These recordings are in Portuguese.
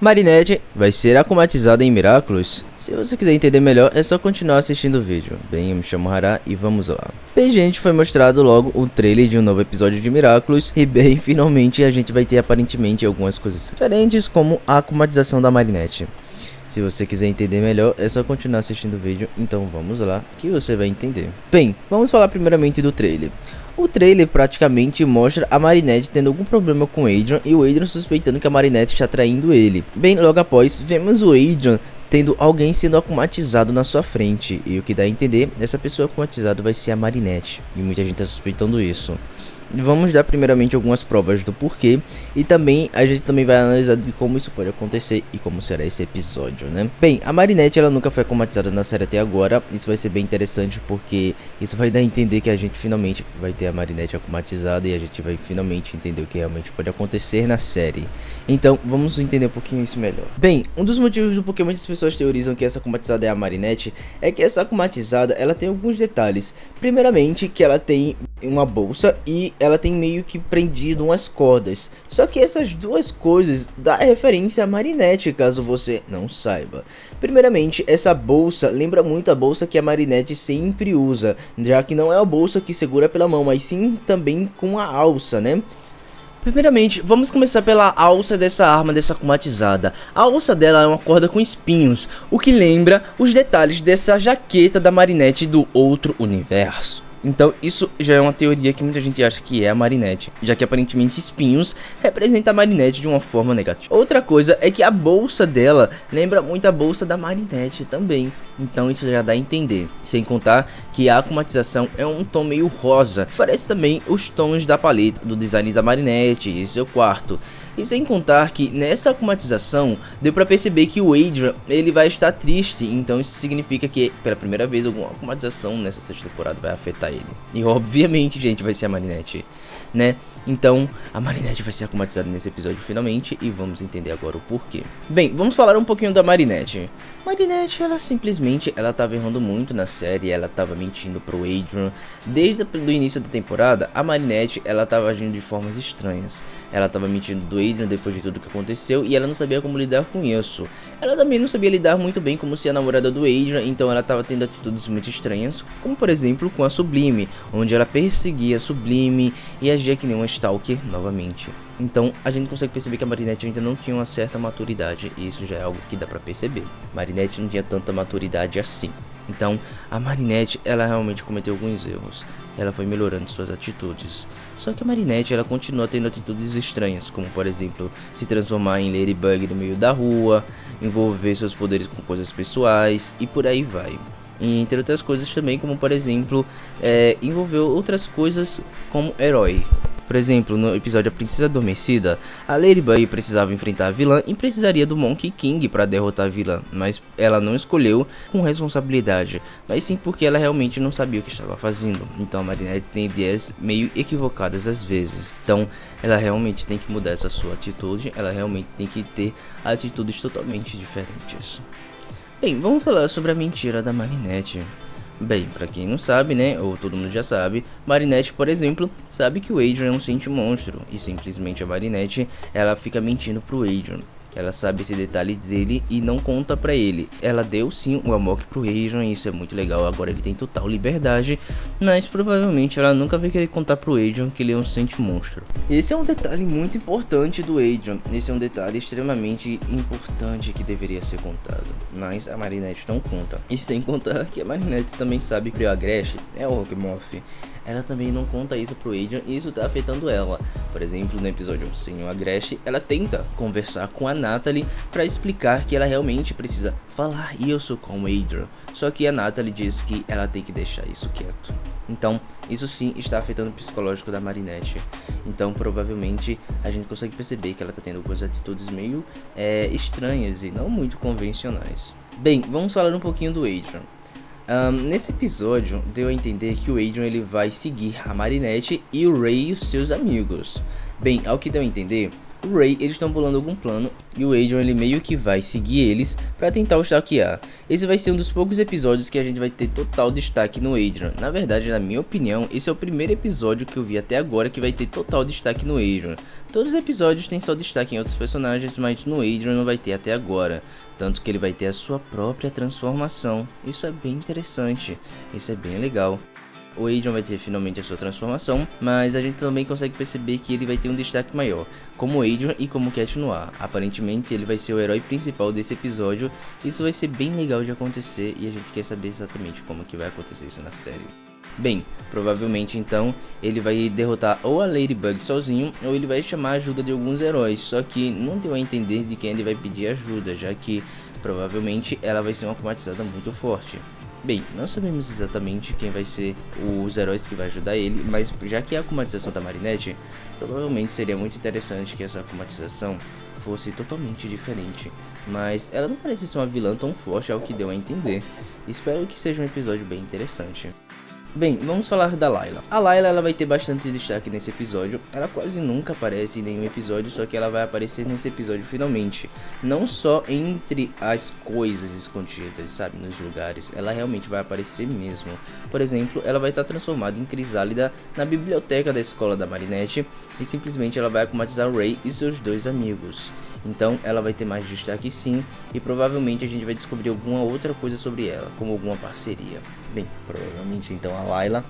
Marinette vai ser akumatizada em Miraculous? Se você quiser entender melhor, é só continuar assistindo o vídeo. Bem, eu me chamo Hara e vamos lá. Bem, gente, foi mostrado logo o trailer de um novo episódio de Miraculous. E bem, finalmente a gente vai ter aparentemente algumas coisas diferentes, como a akumatização da Marinette. Se você quiser entender melhor, é só continuar assistindo o vídeo, então vamos lá, que você vai entender. Bem, vamos falar primeiramente do trailer. O trailer praticamente mostra a Marinette tendo algum problema com o Adrian e o Adrian suspeitando que a Marinette está traindo ele. Bem, logo após, vemos o Adrian tendo alguém sendo akumatizado na sua frente. E o que dá a entender, essa pessoa akumatizada vai ser a Marinette. E muita gente está suspeitando isso. Vamos dar primeiramente algumas provas do porquê e também a gente também vai analisar de como isso pode acontecer e como será esse episódio, né? Bem, a Marinette ela nunca foi akumatizada na série até agora. Isso vai ser bem interessante porque isso vai dar a entender que a gente finalmente vai ter a Marinette akumatizada e a gente vai finalmente entender o que realmente pode acontecer na série. Então vamos entender um pouquinho isso melhor. Bem, um dos motivos do porquê muitas pessoas teorizam que essa akumatizada é a Marinette é que essa akumatizada ela tem alguns detalhes. Primeiramente que ela tem uma bolsa e ela tem meio que prendido umas cordas. Só que essas duas coisas dá referência a Marinette, caso você não saiba. Primeiramente, essa bolsa lembra muito a bolsa que a Marinette sempre usa, já que não é a bolsa que segura pela mão, mas sim também com a alça, né? Primeiramente, vamos começar pela alça dessa arma, dessa akumatizada. A alça dela é uma corda com espinhos, o que lembra os detalhes dessa jaqueta da Marinette do outro universo. Então isso já é uma teoria que muita gente acha que é a Marinette, já que aparentemente espinhos representa a Marinette de uma forma negativa. Outra coisa é que a bolsa dela lembra muito a bolsa da Marinette também, então isso já dá a entender. Sem contar que a akumatização é um tom meio rosa, parece também os tons da paleta do design da Marinette e seu quarto. E sem contar que nessa akumatização deu pra perceber que o Adrian ele vai estar triste, então isso significa que pela primeira vez alguma akumatização nessa sexta temporada vai afetar ele. E obviamente, gente, vai ser a Marinette, né? Então a Marinette vai ser akumatizada nesse episódio finalmente e vamos entender agora o porquê. Bem, vamos falar um pouquinho da Marinette. Marinette, ela simplesmente, ela tava errando muito na série, ela tava mentindo pro Adrian. Desde o início da temporada, a Marinette, ela tava agindo de formas estranhas. Ela tava mentindo do Adrian depois de tudo que aconteceu e ela não sabia como lidar com isso. Ela também não sabia lidar muito bem como ser a namorada do Adrian, então ela tava tendo atitudes muito estranhas, como por exemplo com a Sublime, onde ela perseguia a Sublime e agia que nem uma stalker novamente. Então a gente consegue perceber que a Marinette ainda não tinha uma certa maturidade, e isso já é algo que dá pra perceber. Marinette não tinha tanta maturidade assim. Então a Marinette, ela realmente cometeu alguns erros. Ela foi melhorando suas atitudes. Só que a Marinette, ela continua tendo atitudes estranhas, como por exemplo, se transformar em Ladybug no meio da rua, envolver seus poderes com coisas pessoais e por aí vai. E entre outras coisas também, como por exemplo, envolveu outras coisas como herói. Por exemplo, no episódio A Princesa Adormecida, a Ladybug precisava enfrentar a vilã e precisaria do Monkey King para derrotar a vilã, mas ela não escolheu com responsabilidade, mas sim porque ela realmente não sabia o que estava fazendo. Então a Marinette tem ideias meio equivocadas às vezes, então ela realmente tem que mudar essa sua atitude, ela realmente tem que ter atitudes totalmente diferentes. Bem, vamos falar sobre a mentira da Marinette. Bem, pra quem não sabe, né, ou todo mundo já sabe, Marinette, por exemplo, sabe que o Adrian é um Sente Monstro, e simplesmente a Marinette, ela fica mentindo pro Adrian. Ela sabe esse detalhe dele e não conta pra ele. Ela deu sim o Amok pro Adrian, e isso é muito legal, agora ele tem total liberdade, mas provavelmente ela nunca vai querer contar pro Adrian que ele é um Sente Monstro. Esse é um detalhe muito importante do Adrian, esse é um detalhe extremamente importante que deveria ser contado, mas a Marinette não conta. E sem contar que a Marinette também sabe que o Agreste é o Rockmorph. Ela também não conta isso pro Adrian e isso tá afetando ela. Por exemplo, no episódio sem o Agreste, ela tenta conversar com a Natalie pra explicar que ela realmente precisa falar isso com o Adrian. Só que a Natalie diz que ela tem que deixar isso quieto. Então, isso sim está afetando o psicológico da Marinette. Então, provavelmente, a gente consegue perceber que ela tá tendo algumas atitudes meio estranhas e não muito convencionais. Bem, vamos falar um pouquinho do Adrian. Nesse episódio, deu a entender que o Adrian ele vai seguir a Marinette e o Ray e os seus amigos. Bem, ao que deu a entender, o Ray, eles estão bolando algum plano e o Adrian ele meio que vai seguir eles pra tentar o stalkear. Esse vai ser um dos poucos episódios que a gente vai ter total destaque no Adrian. Na verdade, na minha opinião, esse é o primeiro episódio que eu vi até agora que vai ter total destaque no Adrian. Todos os episódios têm só destaque em outros personagens, mas no Adrian não vai ter até agora. Tanto que ele vai ter a sua própria transformação. Isso é bem interessante, isso é bem legal. O Adrian vai ter finalmente a sua transformação, mas a gente também consegue perceber que ele vai ter um destaque maior, como o Adrian e como Cat Noir. Aparentemente ele vai ser o herói principal desse episódio, isso vai ser bem legal de acontecer e a gente quer saber exatamente como que vai acontecer isso na série. Bem, provavelmente então ele vai derrotar ou a Ladybug sozinho ou ele vai chamar a ajuda de alguns heróis, só que não deu a entender de quem ele vai pedir ajuda, já que provavelmente ela vai ser uma comatizada muito forte. Bem, não sabemos exatamente quem vai ser os heróis que vai ajudar ele, mas já que é a acumatização da Marinette, provavelmente seria muito interessante que essa acumatização fosse totalmente diferente. Mas ela não parece ser uma vilã tão forte ao que deu a entender. Espero que seja um episódio bem interessante. Bem, vamos falar da Layla. A Layla ela vai ter bastante destaque nesse episódio. Ela quase nunca aparece em nenhum episódio, só que ela vai aparecer nesse episódio finalmente. Não só entre as coisas escondidas, sabe, nos lugares. Ela realmente vai aparecer mesmo. Por exemplo, ela vai estar transformada em Crisálida na biblioteca da escola da Marinette e simplesmente ela vai akumatizar o Ray e seus dois amigos. Então ela vai ter mais destaque sim, e provavelmente a gente vai descobrir alguma outra coisa sobre ela, como alguma parceria. Bem, provavelmente então a Layla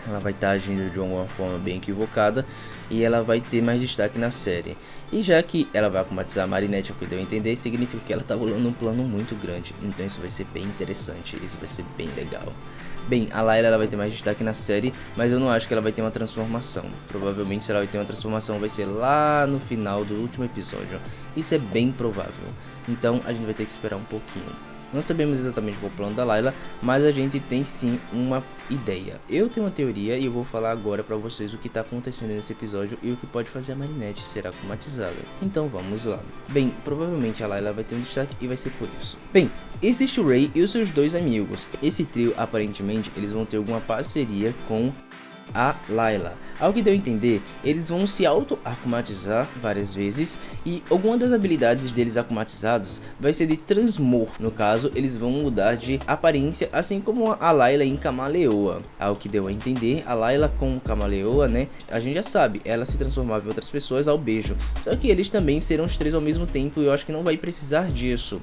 ela vai estar agindo de alguma forma bem equivocada e ela vai ter mais destaque na série. E já que ela vai akumatizar a Marinette, ao que deu a entender, significa que ela está rolando um plano muito grande. Então isso vai ser bem interessante, isso vai ser bem legal. Bem, a Layla ela vai ter mais destaque na série, mas eu não acho que ela vai ter uma transformação. Provavelmente se ela vai ter uma transformação vai ser lá no final do último episódio. Isso é bem provável. Então a gente vai ter que esperar um pouquinho. Não sabemos exatamente qual é o plano da Layla, mas a gente tem sim uma ideia. Eu tenho uma teoria e eu vou falar agora pra vocês o que tá acontecendo nesse episódio e o que pode fazer a Marinette ser akumatizada. Então vamos lá. Bem, provavelmente a Layla vai ter um destaque e vai ser por isso. Bem, existe o Ray e os seus dois amigos. Esse trio, aparentemente, eles vão ter alguma parceria com a Layla. Ao que deu a entender, eles vão se auto-akumatizar várias vezes e alguma das habilidades deles akumatizados vai ser de transmor. No caso, eles vão mudar de aparência, assim como a Layla em Camaleoa. Ao que deu a entender, a Layla com Camaleoa, né, a gente já sabe, ela se transformava em outras pessoas ao beijo. Só que eles também serão os três ao mesmo tempo e eu acho que não vai precisar disso.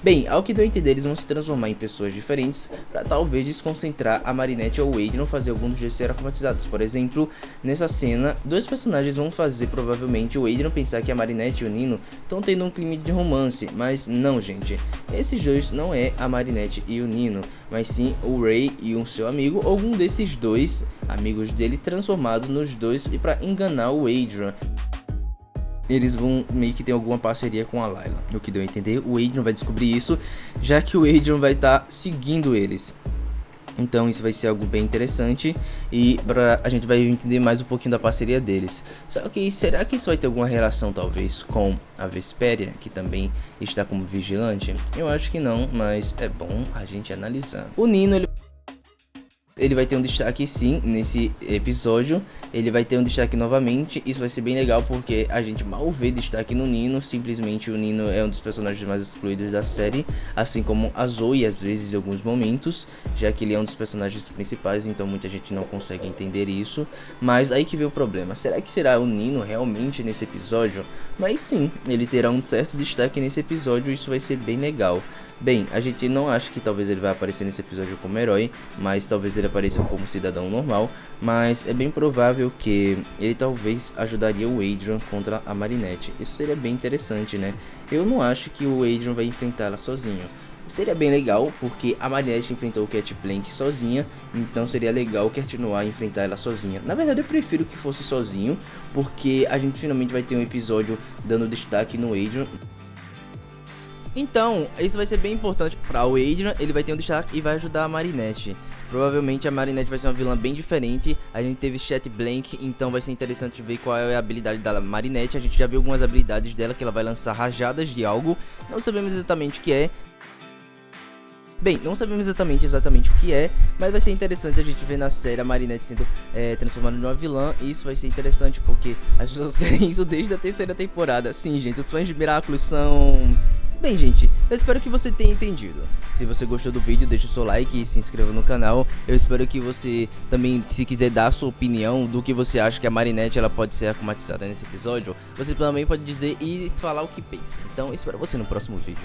Bem, ao que deu a entender, eles vão se transformar em pessoas diferentes para talvez desconcentrar a Marinette ou o Adrian fazer algum dos dois ser akumatizados. Por exemplo, nessa cena, dois personagens vão fazer provavelmente o Adrian pensar que a Marinette e o Nino estão tendo um clima de romance, mas não, gente. Esses dois não é a Marinette e o Nino, mas sim o Ray e um seu amigo, algum desses dois amigos dele transformado nos dois e para enganar o Adrian. Eles vão meio que ter alguma parceria com a Layla. O que deu a entender, o Adrian vai descobrir isso, já que o Adrian vai estar seguindo eles. Então isso vai ser algo bem interessante e a gente vai entender mais um pouquinho da parceria deles. Só que será que isso vai ter alguma relação talvez com a Vesperia, que também está como vigilante? Eu acho que não, mas é bom a gente analisar. O Nino, ele vai ter um destaque sim nesse episódio, ele vai ter um destaque novamente, isso vai ser bem legal porque a gente mal vê destaque no Nino, simplesmente o Nino é um dos personagens mais excluídos da série, assim como a Zoe às vezes em alguns momentos, já que ele é um dos personagens principais, então muita gente não consegue entender isso, mas aí que vem o problema, será que será o Nino realmente nesse episódio? Mas sim, ele terá um certo destaque nesse episódio, isso vai ser bem legal. Bem, a gente não acha que talvez ele vai aparecer nesse episódio como herói, mas talvez ele apareça como cidadão normal, mas é bem provável que ele talvez ajudaria o Adrian contra a Marinette. Isso seria bem interessante, né? Eu não acho que o Adrian vai enfrentar ela sozinho. Seria bem legal, porque a Marinette enfrentou o Cat Blank sozinha, então seria legal o Cat Noir enfrentar ela sozinha. Na verdade eu prefiro que fosse sozinho, porque a gente finalmente vai ter um episódio dando destaque no Adrian. Então, isso vai ser bem importante para o Adrian, ele vai ter um destaque e vai ajudar a Marinette. Provavelmente a Marinette vai ser uma vilã bem diferente, a gente teve Chat Blank, então vai ser interessante ver qual é a habilidade da Marinette. A gente já viu algumas habilidades dela, que ela vai lançar rajadas de algo, não sabemos exatamente o que é. Bem, não sabemos exatamente o que é, mas vai ser interessante a gente ver na série a Marinette sendo transformada numa vilã. E isso vai ser interessante porque as pessoas querem isso desde a terceira temporada. Sim, gente, os fãs de Miraculous são... Bem, gente, eu espero que você tenha entendido. Se você gostou do vídeo, deixa o seu like e se inscreva no canal. Eu espero que você também, se quiser dar a sua opinião do que você acha que a Marinette ela pode ser akumatizada nesse episódio, você também pode dizer e falar o que pensa. Então, espero você no próximo vídeo.